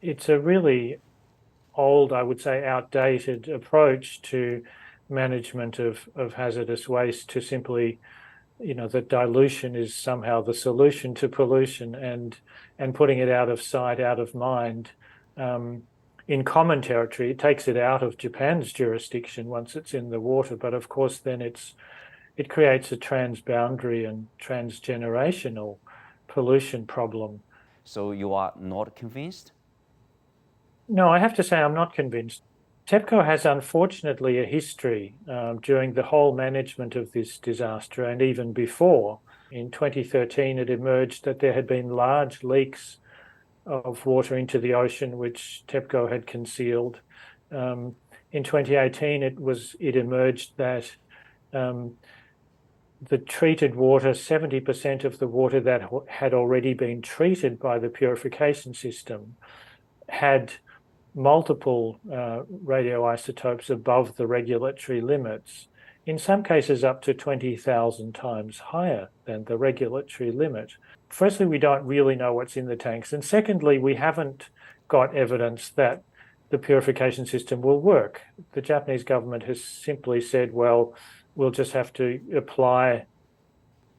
it's a really old, I would say, outdated approach to management of hazardous waste to simply, that dilution is somehow the solution to pollution and putting it out of sight, out of mind. In common territory, it takes it out of Japan's jurisdiction once it's in the water, but of course then it creates a transboundary and transgenerational pollution problem. So you are not convinced? No, I have to say I'm not convinced. TEPCO has unfortunately a history during the whole management of this disaster and even before. In 2013, it emerged that there had been large leaks of water into the ocean, which TEPCO had concealed. In 2018, it emerged that the treated water, 70% of the water that had already been treated by the purification system had multiple radioisotopes above the regulatory limits, in some cases up to 20,000 times higher than the regulatory limit. Firstly, we don't really know what's in the tanks. And secondly, we haven't got evidence that the purification system will work. The Japanese government has simply said, well, we'll just have to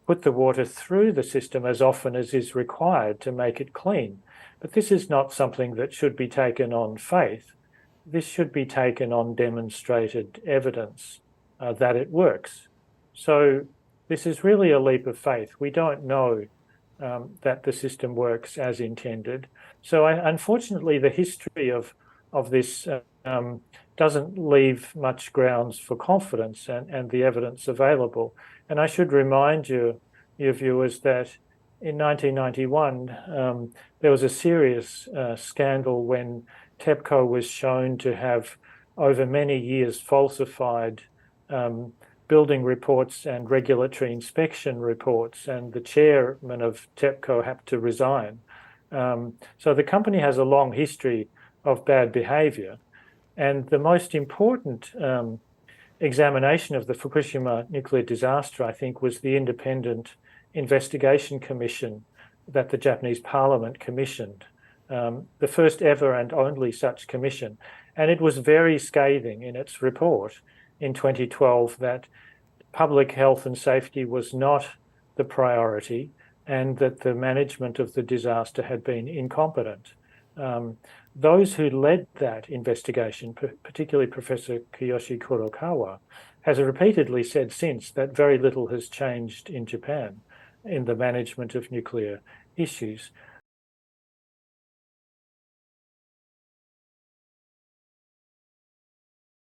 put the water through the system as often as is required to make it clean. But this is not something that should be taken on faith. This should be taken on demonstrated evidence that it works. So this is really a leap of faith. We don't know that the system works as intended. So unfortunately, the history of this doesn't leave much grounds for confidence and the evidence available. And I should remind your viewers that in 1991, there was a serious scandal when TEPCO was shown to have, over many years, falsified building reports and regulatory inspection reports, and the chairman of TEPCO had to resign. So the company has a long history of bad behavior. And the most important examination of the Fukushima nuclear disaster, I think, was the independent investigation commission that the Japanese parliament commissioned, the first ever and only such commission. And it was very scathing in its report in 2012 that public health and safety was not the priority and that the management of the disaster had been incompetent. Those who led that investigation, particularly Professor Kiyoshi Kurokawa, has repeatedly said since that very little has changed in Japan in the management of nuclear issues.